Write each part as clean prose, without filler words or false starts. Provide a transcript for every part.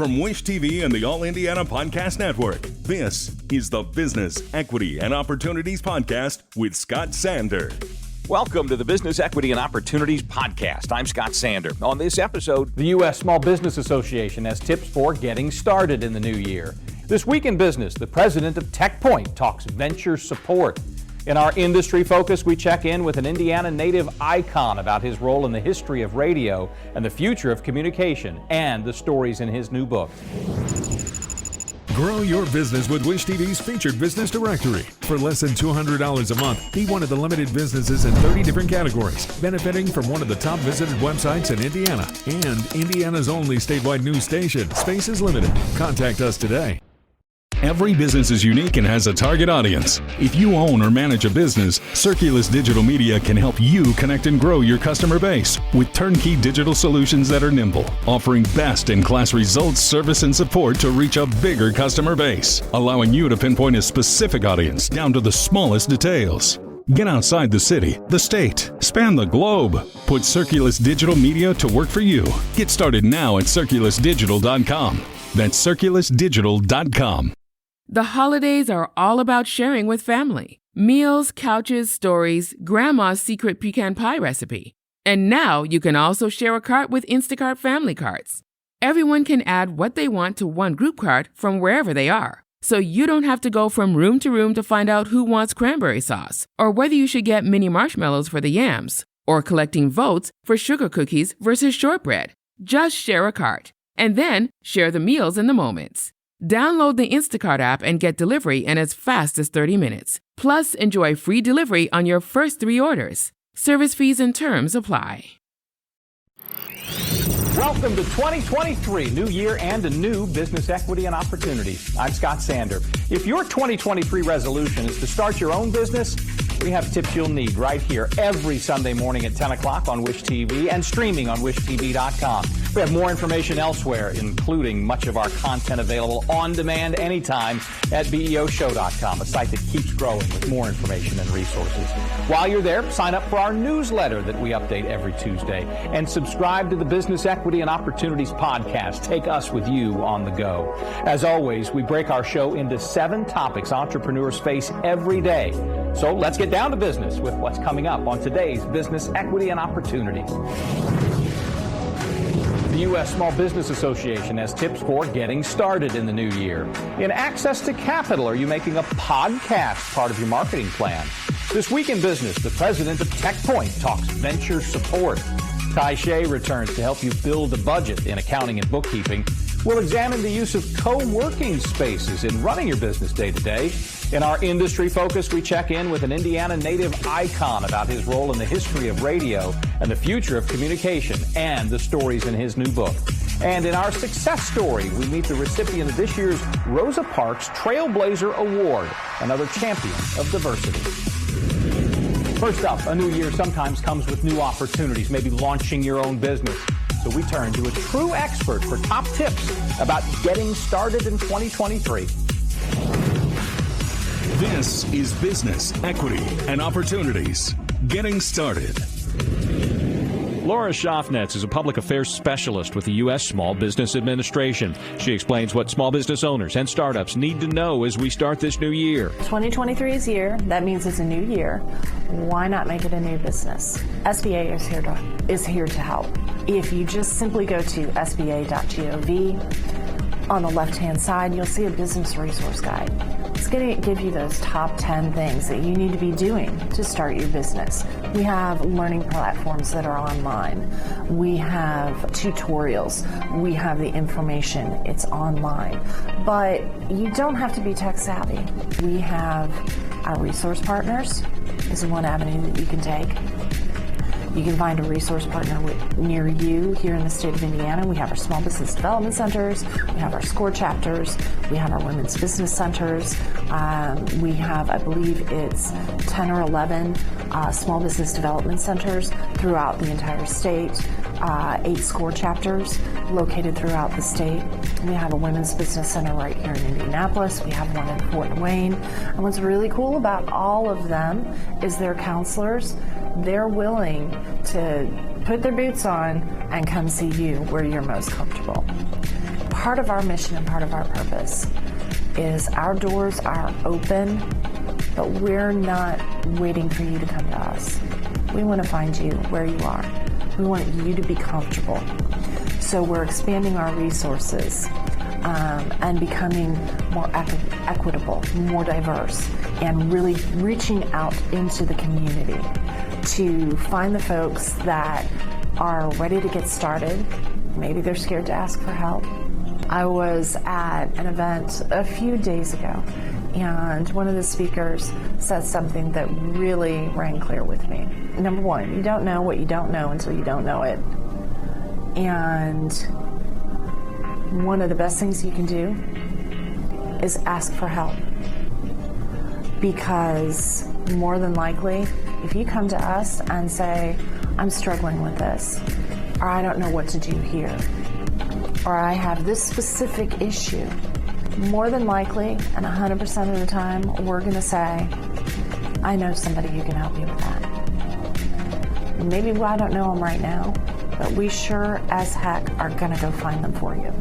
From Wish TV and the All Indiana Podcast Network, this is the Business, Equity, and Opportunities Podcast with Scott Sander. Welcome to the Business, Equity, and Opportunities Podcast. I'm Scott Sander. On this episode, the U.S. Small Business Association has tips for getting started in the new year. This week in business, the president of TechPoint talks venture support. In our industry focus, we check in with an Indiana native icon about his role in the history of radio and the future of communication and the stories in his new book. Grow your business with Wish TV's featured business directory. For less than $200 a month, be one of the limited businesses in 30 different categories, benefiting from one of the top visited websites in Indiana and Indiana's only statewide news station. Space is limited. Contact us today. Every business is unique and has a target audience. If you own or manage a business, Circulus Digital Media can help you connect and grow your customer base with turnkey digital solutions that are nimble, offering best-in-class results, service, and support to reach a bigger customer base, allowing you to pinpoint a specific audience down to the smallest details. Get outside the city, the state, span the globe. Put Circulus Digital Media to work for you. Get started now at circulusdigital.com. That's circulusdigital.com. The holidays are all about sharing with family. Meals, couches, stories, Grandma's secret pecan pie recipe. And now you can also share a cart with Instacart Family Carts. Everyone can add what they want to one group cart from wherever they are. So you don't have to go from room to room to find out who wants cranberry sauce, or whether you should get mini marshmallows for the yams, or collecting votes for sugar cookies versus shortbread. Just share a cart, and then share the meals and the moments. Download the Instacart app and get delivery in as fast as 30 minutes. Plus, enjoy free delivery on your first 3 orders. Service fees and terms apply. Welcome to 2023, new year and a new business equity and opportunity. I'm Scott Sander. If your 2023 resolution is to start your own business, we have tips you'll need right here every Sunday morning at 10 o'clock on Wish TV and streaming on wishtv.com. We have more information elsewhere, including much of our content available on demand anytime at BEOshow.com, a site that keeps growing with more information and resources. While you're there, sign up for our newsletter that we update every Tuesday and subscribe to the Business Equity and Opportunities Podcast. Take us with you on the go. As always, we break our show into 7 topics entrepreneurs face every day. So let's get down to business with what's coming up on today's Business Equity and Opportunity. The U.S. Small Business Association has tips for getting started in the new year. In access to capital, are you making a podcast part of your marketing plan? This week in business, the president of TechPoint talks venture support. Ty Shea returns to help you build a budget in accounting and bookkeeping. We'll examine the use of co-working spaces in running your business day to day. In our industry focus, we check in with an Indiana native icon about his role in the history of radio and the future of communication and the stories in his new book. And in our success story, we meet the recipient of this year's Rosa Parks Trailblazer Award, another champion of diversity. First up, a new year sometimes comes with new opportunities, maybe launching your own business. So we turn to a true expert for top tips about getting started in 2023. This is Business, Equity, and Opportunities. Getting started. Laura Schafsnitz is a public affairs specialist with the U.S. Small Business Administration. She explains what small business owners and startups need to know as we start this new year. 2023 is year. That means it's a new year. Why not make it a new business? SBA is here to help. If you just simply go to sba.gov, on the left-hand side, you'll see a business resource guide. It's going to give you those top 10 things that you need to be doing to start your business. We have learning platforms that are online. We have tutorials. We have the information. It's online. But you don't have to be tech savvy. We have our resource partners is one avenue that you can take. You can find a resource partner near you here in the state of Indiana. We have our small business development centers. We have our SCORE chapters. We have our women's business centers. We have, I believe it's 10 or 11 small business development centers throughout the entire state. 8 SCORE chapters located throughout the state. We have a women's business center right here in Indianapolis. We have one in Fort Wayne. And what's really cool about all of them is their counselors. They're willing to put their boots on and come see you where you're most comfortable. Part of our mission and part of our purpose is our doors are open, but we're not waiting for you to come to us. We want to find you where you are. We want you to be comfortable. So we're expanding our resources and becoming more equitable, more diverse, and really reaching out into the community to find the folks that are ready to get started. Maybe they're scared to ask for help. I was at an event a few days ago, and one of the speakers said something that really rang clear with me. Number one, you don't know what you don't know until you don't know it. And one of the best things you can do is ask for help. Because more than likely, if you come to us and say, I'm struggling with this, or I don't know what to do here, or I have this specific issue, more than likely, and 100% of the time, we're going to say, I know somebody who can help you with that. Maybe I don't know them right now, but we sure as heck are going to go find them for you.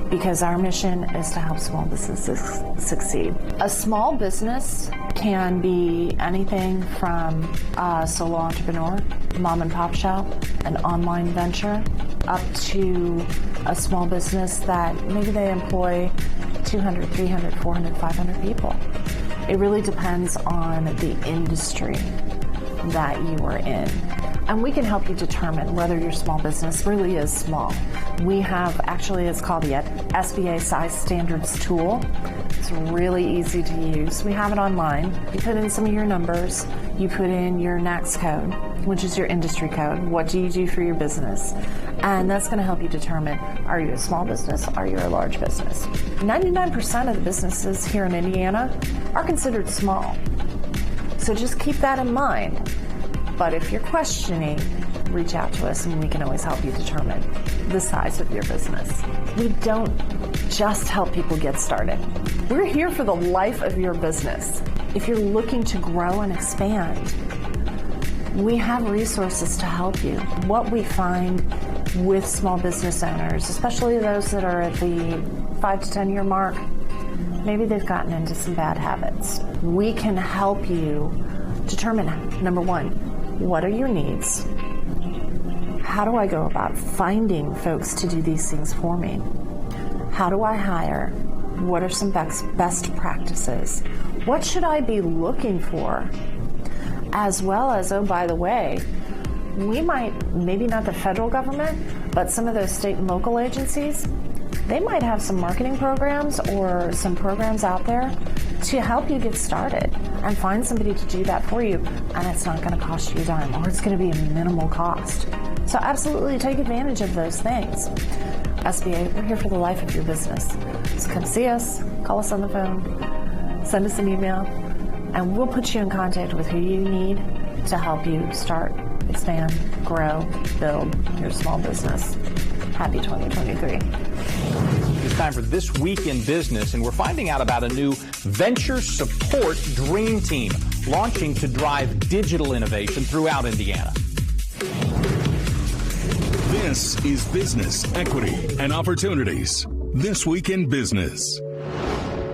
Because our mission is to help small businesses succeed. A small business can be anything from a solo entrepreneur, mom and pop shop, an online venture, up to a small business that maybe they employ 200, 300, 400, 500 people. It really depends on the industry that you are in. And we can help you determine whether your small business really is small. We have, actually, it's called the SBA Size Standards Tool. It's really easy to use. We have it online. You put in some of your numbers. You put in your NAICS code, which is your industry code. What do you do for your business? And that's going to help you determine, are you a small business? Are you a large business? 99% of the businesses here in Indiana are considered small. So just keep that in mind. But if you're questioning, reach out to us and we can always help you determine the size of your business. We don't just help people get started. We're here for the life of your business. If you're looking to grow and expand, we have resources to help you. What we find with small business owners, especially those that are at the 5 to 10 year mark, maybe they've gotten into some bad habits. We can help you determine, number one, what are your needs? How do I go about finding folks to do these things for me? How do I hire? What are some best practices? What should I be looking for? As well as, oh, by the way, we might, maybe not the federal government, but some of those state and local agencies, they might have some marketing programs or some programs out there to help you get started and find somebody to do that for you, and it's not going to cost you a dime, or it's going to be a minimal cost. So absolutely take advantage of those things. SBA, we're here for the life of your business. So come see us, call us on the phone, send us an email, and we'll put you in contact with who you need to help you start, expand, grow, build your small business. Happy 2023. It's time for This Week in Business, and we're finding out about a new venture support dream team launching to drive digital innovation throughout Indiana. This is Business, Equity, and Opportunities. This Week in Business.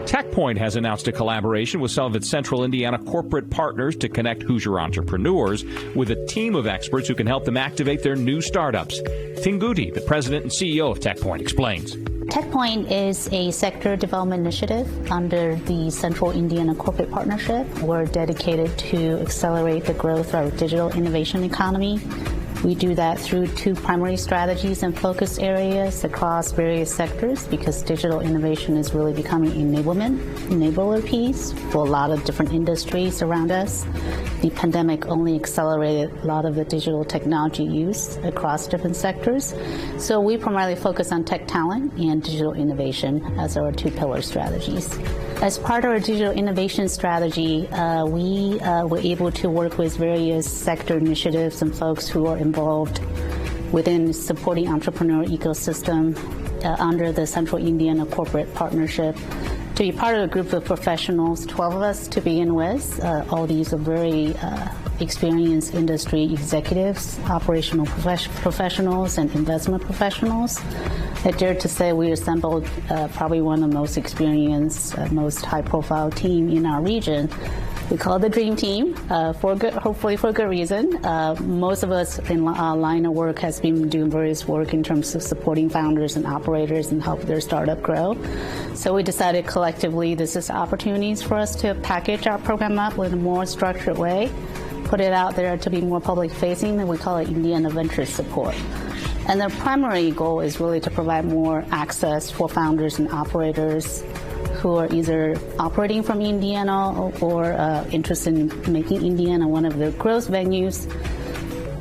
TechPoint has announced a collaboration with some of its central Indiana corporate partners to connect Hoosier entrepreneurs with a team of experts who can help them activate their new startups. Tinguti, the president and CEO of TechPoint, explains. TechPoint is a sector development initiative under the Central Indiana Corporate Partnership. We're dedicated to accelerate the growth of our digital innovation economy. We do that through 2 primary strategies and focus areas across various sectors, because digital innovation is really becoming enabler piece for a lot of different industries around us. The pandemic only accelerated a lot of the digital technology use across different sectors. So we primarily focus on tech talent and digital innovation as our 2 pillar strategies. As part of our digital innovation strategy, we were able to work with various sector initiatives and folks who are involved within supporting entrepreneur ecosystem under the Central Indiana Corporate Partnership to be part of a group of professionals, 12 of us to begin with. All these are very experienced industry executives, operational professionals, and investment professionals. I dare to say we assembled probably one of the most experienced, most high-profile team in our region. We call it the Dream Team, hopefully for good reason. Most of us in our line of work has been doing various work in terms of supporting founders and operators and help their startup grow. So we decided collectively this is opportunities for us to package our program up in a more structured way, put it out there to be more public-facing, and we call it Indiana Venture Support. And the primary goal is really to provide more access for founders and operators who are either operating from Indiana or interested in making Indiana one of their growth venues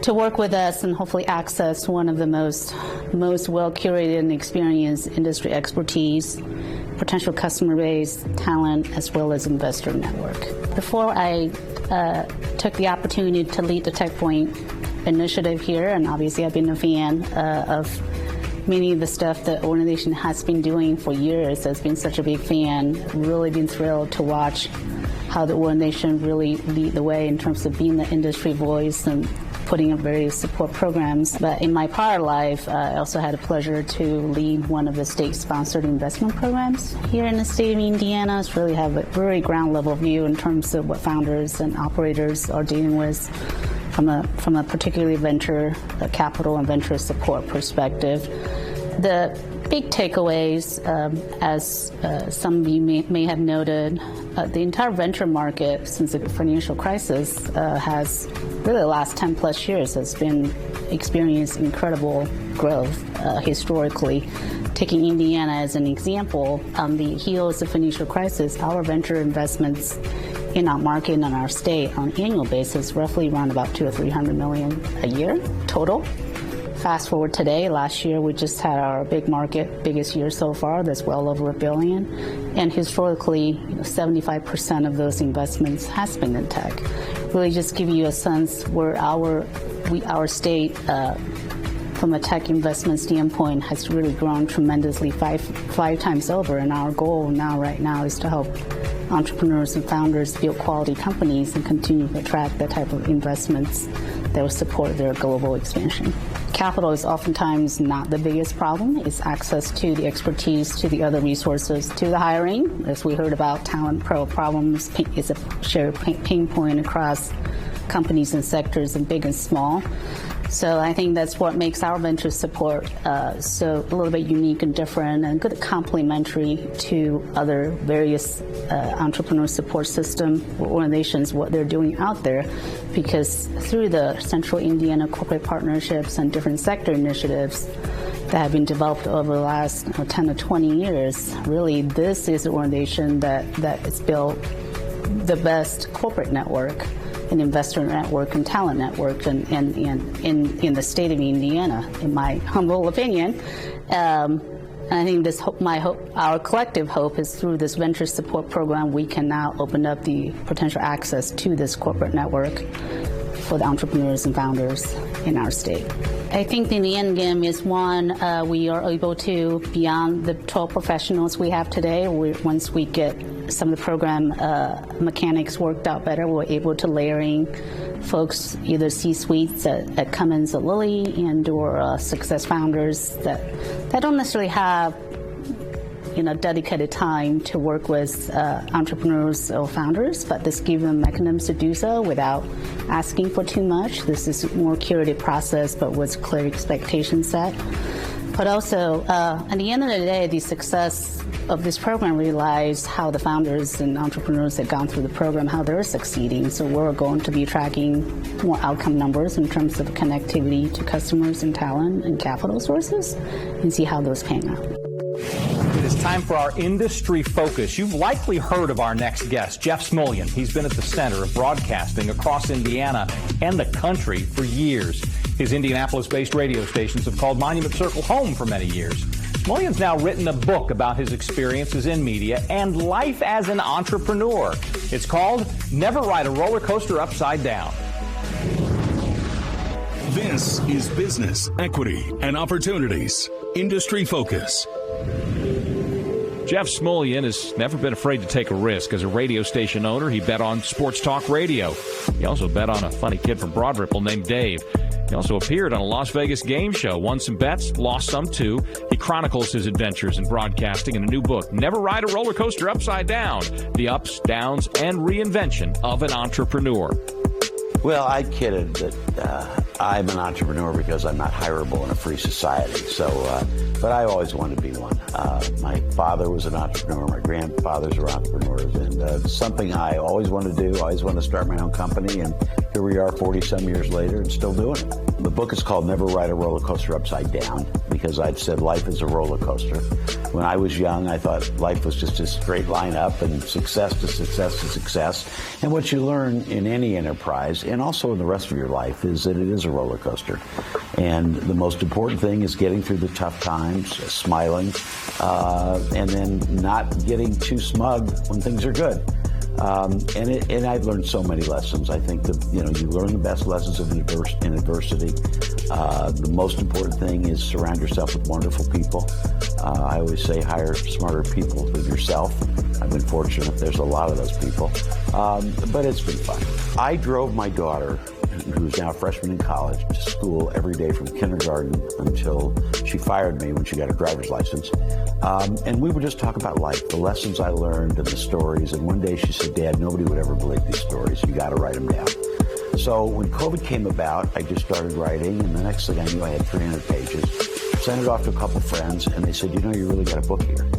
to work with us and hopefully access one of the most well-curated and experienced industry expertise, potential customer base, talent, as well as investor network. Before I took the opportunity to lead the TechPoint initiative here, and obviously I've been a fan of many of the stuff the organization has been doing for years. I've been such a big fan, really been thrilled to watch how the organization really lead the way in terms of being the industry voice and putting up various support programs. But in my prior life, I also had the pleasure to lead one of the state-sponsored investment programs here in the state of Indiana. It's really have a very ground-level view in terms of what founders and operators are dealing with from a particularly venture capital and venture support perspective. The big takeaways, as some of you may have noted, the entire venture market since the financial crisis has really the last 10 plus years has been experienced incredible growth historically. Taking Indiana as an example, on the heels of financial crisis, our venture investments in our market and our state on an annual basis, roughly around about $200 or $300 million a year total. Fast forward today, last year we just had our big market, biggest year so far, that's well over $1 billion. And historically, 75% of those investments has been in tech. Really just give you a sense where our state, from a tech investment standpoint, has really grown tremendously five times over. And our goal right now is to help entrepreneurs and founders build quality companies and continue to attract that type of investments that will support their global expansion. Capital is oftentimes not the biggest problem. It's access to the expertise, to the other resources, to the hiring. As we heard about, talent problems is a shared pain point across companies and sectors, and big and small. So I think that's what makes our venture support so a little bit unique and different and good complementary to other various entrepreneur support system organizations, what they're doing out there, because through the Central Indiana corporate partnerships and different sector initiatives that have been developed over the last 10 to 20 years, really this is an organization that has built the best corporate network, an investor network and talent network in the state of Indiana, in my humble opinion. And I think our collective hope is through this venture support program, we can now open up the potential access to this corporate network for the entrepreneurs and founders in our state. I think in the end game is one, we are able to, beyond the 12 professionals we have today, once we get some of the program mechanics worked out better, we're able to layering folks, either C-suites at Cummins or Lilly and or success founders that don't necessarily have dedicated time to work with entrepreneurs or founders, but this gives them mechanisms to do so without asking for too much. This is a more curated process, but with clear expectations set. But also, at the end of the day, the success of this program relies how the founders and entrepreneurs that have gone through the program, how they're succeeding. So we're going to be tracking more outcome numbers in terms of connectivity to customers and talent and capital sources and see how those pan out. It is time for our industry focus. You've likely heard of our next guest, Jeff Smulyan. He's been at the center of broadcasting across Indiana and the country for years. His Indianapolis-based radio stations have called Monument Circle home for many years. Smulyan's now written a book about his experiences in media and life as an entrepreneur. It's called Never Ride a Roller Coaster Upside Down. This is Business, Equity, and Opportunities. Industry Focus. Jeff Smulyan has never been afraid to take a risk. As a radio station owner, he bet on sports talk radio. He also bet on a funny kid from Broad Ripple named Dave. He also appeared on a Las Vegas game show, won some bets, lost some too. He chronicles his adventures in broadcasting in a new book, Never Ride a Roller Coaster Upside Down, the ups, downs, and reinvention of an entrepreneur. Well, I kidded that I'm an entrepreneur because I'm not hireable in a free society. But I always wanted to be one. My father was an entrepreneur. My grandfathers were entrepreneurs. And something I always wanted to do. I always wanted to start my own company. And here we are 40-some years later and still doing it. The book is called Never Ride a Roller Coaster Upside Down because I'd said life is a roller coaster. When I was young, I thought life was just a straight line up and success to success to success. And what you learn in any enterprise and also in the rest of your life is that it is a roller coaster. And the most important thing is getting through the tough times, smiling, and then not getting too smug when things are good. And I've learned so many lessons. I think that, you learn the best lessons in adversity. The most important thing is surround yourself with wonderful people. I always say hire smarter people than yourself. I've been fortunate. There's a lot of those people. But it's been fun. I drove my daughter, who's now a freshman in college, to school every day from kindergarten until she fired me when she got her driver's license. And we would just talk about life, the lessons I learned and the stories. And one day she said, Dad, nobody would ever believe these stories. You got to write them down. So when COVID came about, I just started writing. And the next thing I knew, I had 300 pages. Sent it off to a couple friends. And they said, you really got a book here.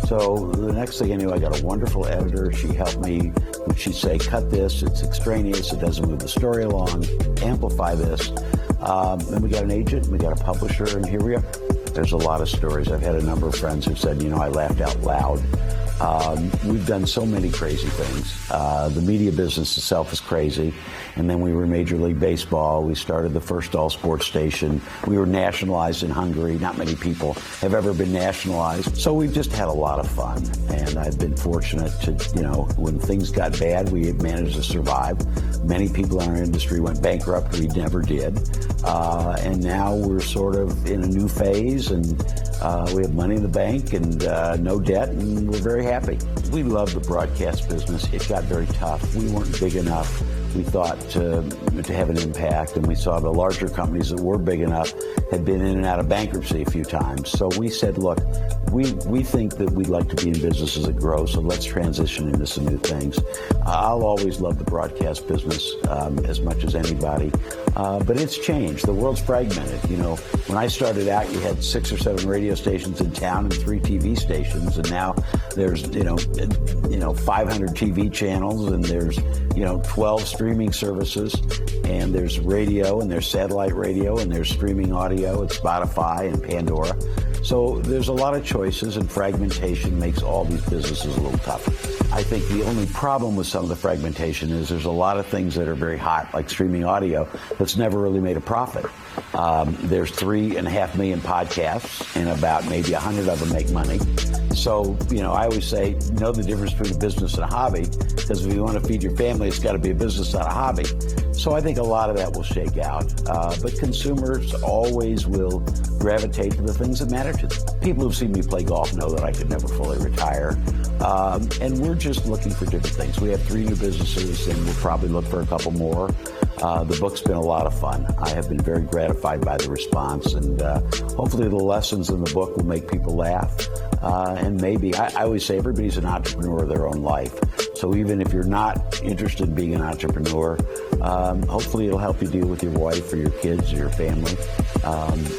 So the next thing I knew, I got a wonderful editor. She helped me. She'd say, cut this. It's extraneous. It doesn't move the story along. Amplify this. Then we got an agent. We got a publisher. And here we are. There's a lot of stories. I've had a number of friends who said, I laughed out loud. We've done so many crazy things. The media business itself is crazy. And then we were Major League Baseball. We started the first all-sports station. We were nationalized in Hungary. Not many people have ever been nationalized. So we've just had a lot of fun. And I've been fortunate to, when things got bad, we had managed to survive. Many people in our industry went bankrupt. We never did. And now we're sort of in a new phase, and we have money in the bank and no debt, and we're very happy. We love the broadcast business. It got very tough. We weren't big enough, we thought, to have an impact, and we saw the larger companies that were big enough had been in and out of bankruptcy a few times. So we said, look, we think that we'd like to be in businesses that grow, so let's transition into some new things. I'll always love the broadcast business as much as anybody, but it's changed. The world's fragmented. When I started out, you had 6 or 7 radio stations in town and 3 TV stations, and now there's 500 TV channels, and there's 12 streaming services, and there's radio, and there's satellite radio, and there's streaming audio at Spotify and Pandora. So there's a lot of choices, and fragmentation makes all these businesses a little tougher. I think the only problem with some of the fragmentation is there's a lot of things that are very hot, like streaming audio, that's never really made a profit. There's 3.5 million podcasts, and about maybe 100 of them make money. So, I always say, know the difference between a business and a hobby, because if you want to feed your family, it's got to be a business, not a hobby. So I think a lot of that will shake out. But consumers always will gravitate to the things that matter to them. People who've seen me play golf know that I could never fully retire. And we're just looking for different things. We have 3 new businesses, and we'll probably look for a couple more. The book's been a lot of fun. I have been very gratified by the response, and hopefully the lessons in the book will make people laugh. And maybe, I always say everybody's an entrepreneur of their own life. So even if you're not interested in being an entrepreneur, hopefully it'll help you deal with your wife or your kids or your family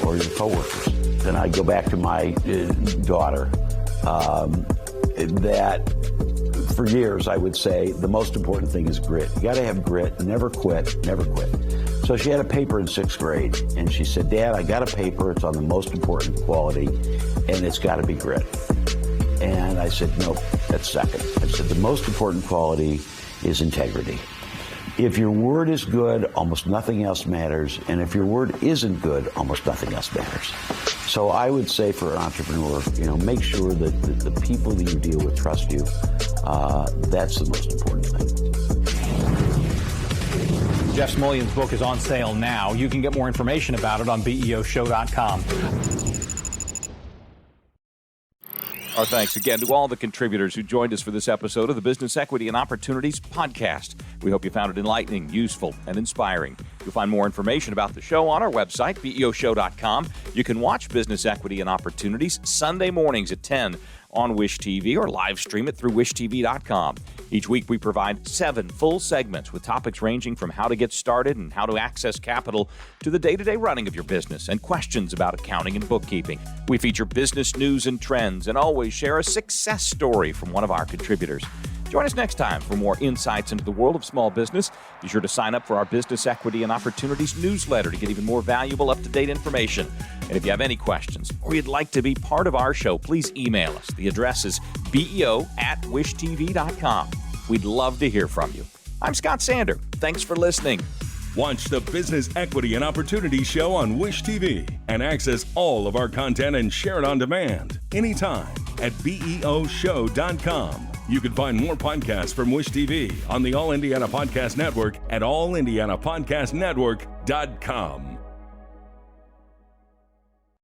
or your coworkers. Then I go back to my daughter, that for years I would say the most important thing is grit. You got to have grit. Never quit. Never quit. So she had a paper in 6th grade, and she said, Dad, I got a paper. It's on the most important quality, and it's got to be grit. And I said, nope, that's second. I said, the most important quality is integrity. If your word is good, almost nothing else matters. And if your word isn't good, almost nothing else matters. So I would say for an entrepreneur, make sure that the people that you deal with trust you. That's the most important thing. Jeff Smulyan's book is on sale now. You can get more information about it on BEOshow.com. Our thanks again to all the contributors who joined us for this episode of the Business Equity and Opportunities podcast. We hope you found it enlightening, useful, and inspiring. You'll find more information about the show on our website, beoshow.com. You can watch Business Equity and Opportunities Sunday mornings at 10 on Wish TV or live stream it through wishtv.com. Each week we provide 7 full segments with topics ranging from how to get started and how to access capital to the day-to-day running of your business and questions about accounting and bookkeeping. We feature business news and trends and always share a success story from one of our contributors. Join us next time for more insights into the world of small business. Be sure to sign up for our Business Equity and Opportunities newsletter to get even more valuable, up-to-date information. And if you have any questions or you'd like to be part of our show, please email us. The address is beo@wishtv.com. We'd love to hear from you. I'm Scott Sander. Thanks for listening. Watch the Business Equity and Opportunities show on Wish TV and access all of our content and share it on demand anytime at beoshow.com. You can find more podcasts from Wish TV on the All Indiana Podcast Network at allindianapodcastnetwork.com.